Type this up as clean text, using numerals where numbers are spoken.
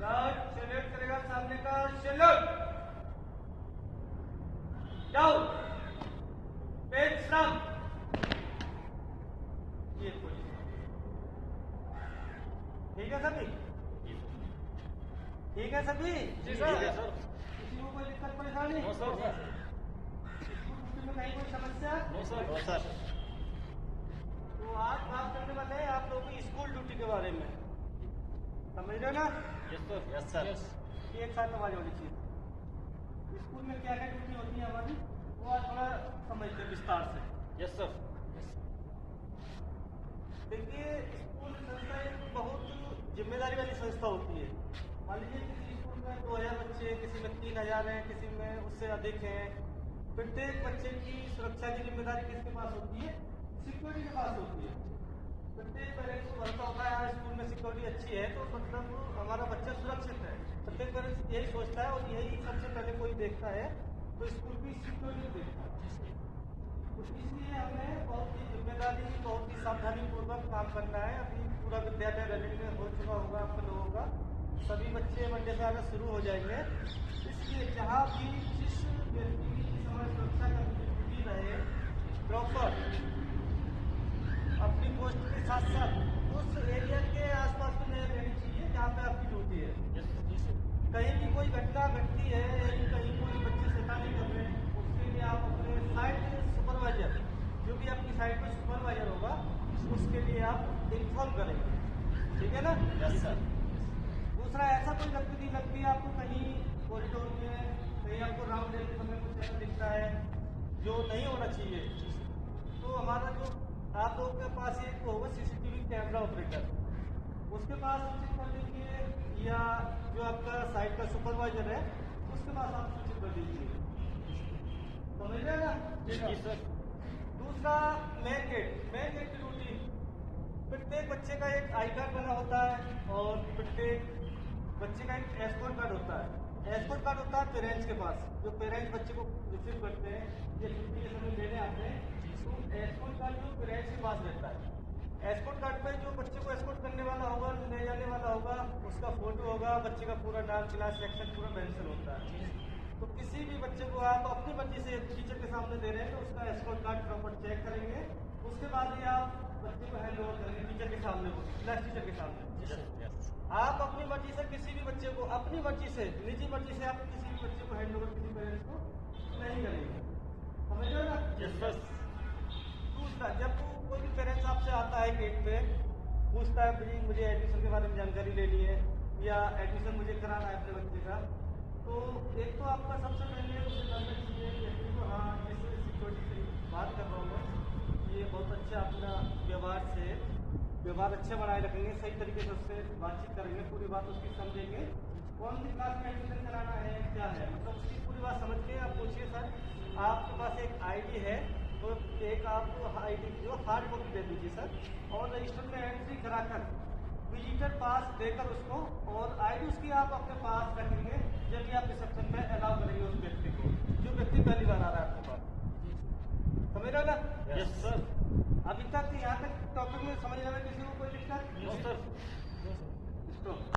ये सैल्यूट करेगा सामने का, सैल्यूट डाउन पेन श्रम, ये ठीक है सभी, ठीक है सभी? जी सर। किसी को कोई दिक्कत परेशानी? No sir. में कहीं कोई समस्या? No sir. No sir. तो आज बात करने वाले हैं आप लोगों की स्कूल ड्यूटी के बारे में, समझ रहे हो ना? Yes sir. Yes sir. एक साथ आवाज होनी चाहिए। स्कूल में क्या क्या ड्यूटी होती है हमारी, वो आज थोड़ा समझते हैं विस्तार से। Yes sir. देखिए, स्कूल संस्था एक बहुत जिम्मेदारी वाली संस्था होती है। मान लीजिए किसी स्कूल में 2000 बच्चे, किसी में 3000 हैं, किसी में उससे अधिक हैं। प्रत्येक बच्चे की सुरक्षा की जिम्मेदारी किसके पास होती है? सिक्योरिटी के पास होती है। प्रत्येक पेरेंट्स को भरोसा होता है यार स्कूल में सिक्योरिटी अच्छी है तो मतलब हमारा बच्चा सुरक्षित है। प्रत्येक पेरेंट्स यही सोचता है और यही सबसे पहले कोई देखता है तो स्कूल की सिक्योरिटी देखता है। तो इसलिए हमें बहुत ही जिम्मेदारी, बहुत ही सावधानी पूर्वक काम करना है। अभी पूरा विद्यालय रनिंग में हो चुका होगा आप लोगों का, सभी बच्चे मंडे से आना शुरू हो जाएंगे। इसलिए जहाँ भी जिस व्यक्ति की समय सुरक्षा का ड्यूटी रहे, प्रॉपर अपनी पोस्ट के साथ साथ उस एरिया के आसपास में नहीं रहनी चाहिए जहाँ पे आपकी ड्यूटी है। कहीं भी कोई घटना घटती है, कहीं कोई बच्चे शैतानी कर रहे हैं, उसके लिए आप अपने साइट सुपरवाइजर, जो भी आपकी साइट में सुपरवाइजर होगा, उसके लिए आप इन्फॉर्म करेंगे, ठीक है ना? Yes sir. दूसरा, ऐसा कोई गतिविधि लगती है आपको कहीं कॉरिडोर में, कहीं आपको राउंड लेते समय कुछ ऐसा दिखता है जो नहीं होना चाहिए, तो हमारा जो आप लोगों के पास एक होगा सीसीटीवी कैमरा ऑपरेटर, उसके पास सूचित कर दीजिए, या जो आपका साइट का सुपरवाइजर है उसके पास आप सूचित कर दीजिए, समझ रहे ना? जी सर। दूसरा, मेन गेट की ड्यूटी। प्रत्येक बच्चे का एक आई कार्ड बना होता है और प्रत्येक बच्चे का एक एस्कॉर्ट कार्ड होता है। एस्कॉर्ट कार्ड होता है पेरेंट्स के पास, जो पेरेंट्स बच्चे को रिसीव करते हैं या छुट्टी के समय लेने आते हैं, तो एस्कॉर्ट कार्ड जो पेरेंट्स के पास रहता है। एस्कॉर्ट कार्ड पे जो बच्चे को एस्कॉर्ट करने वाला होगा, ले जाने वाला होगा, उसका फोटो होगा, बच्चे का पूरा नाम, क्लास, सेक्शन पूरा मेंशन होता है। तो किसी भी बच्चे को आप अपनी मर्जी से टीचर के सामने दे रहे हैं तो उसका एस्कॉर्ट कार्ड प्रॉपर चेक करेंगे, उसके बाद ही आप बच्चे को हैंड ओवर करेंगे टीचर के सामने, क्लास टीचर के सामने। आप अपनी मर्जी से किसी भी बच्चे को, अपनी मर्जी से, निजी मर्जी से आप किसी भी बच्चे को हैंड ओवर किसी पेरेंट्स को नहीं करेंगे, समझ रहे हो ना? दूसरा, जब कोई भी पेरेंट्स आपसे आता है गेट पे, पूछता है भाई मुझे एडमिशन के बारे में जानकारी लेनी है या एडमिशन मुझे कराना है अपने बच्चे का, तो एक तो आपका सबसे पहले उसे करना चाहिए व्यक्ति को, हाँ इस सिक्योरिटी से बात कर रहा हूँ मैं, ये बहुत अच्छा अपना व्यवहार अच्छा बनाए रखेंगे, सही तरीके से उससे बातचीत करेंगे, पूरी बात उसकी समझेंगे, कौन सी क्लास में एडमिशन कराना है, क्या है, मतलब उसकी पूरी बात समझ के आप पूछिए सर आपके पास एक आईडी है तो एक आप आईडी की हार्ड कॉपी दे दीजिए सर, और रजिस्टर में एंट्री कराकर विजिटर पास देकर उसको, और आईडी उसकी आप अपने पास रखेंगे जब भी आप रिसेप्शन में अलाउ करेंगे उस व्यक्ति को, जो व्यक्ति पहली बार आ रहा है आपके पास, समझ रहे ना? Yes sir. अभी तक यहाँ तक टॉपिक में समझने में किसी को कोई दिक्कत? No sir. स्टॉप।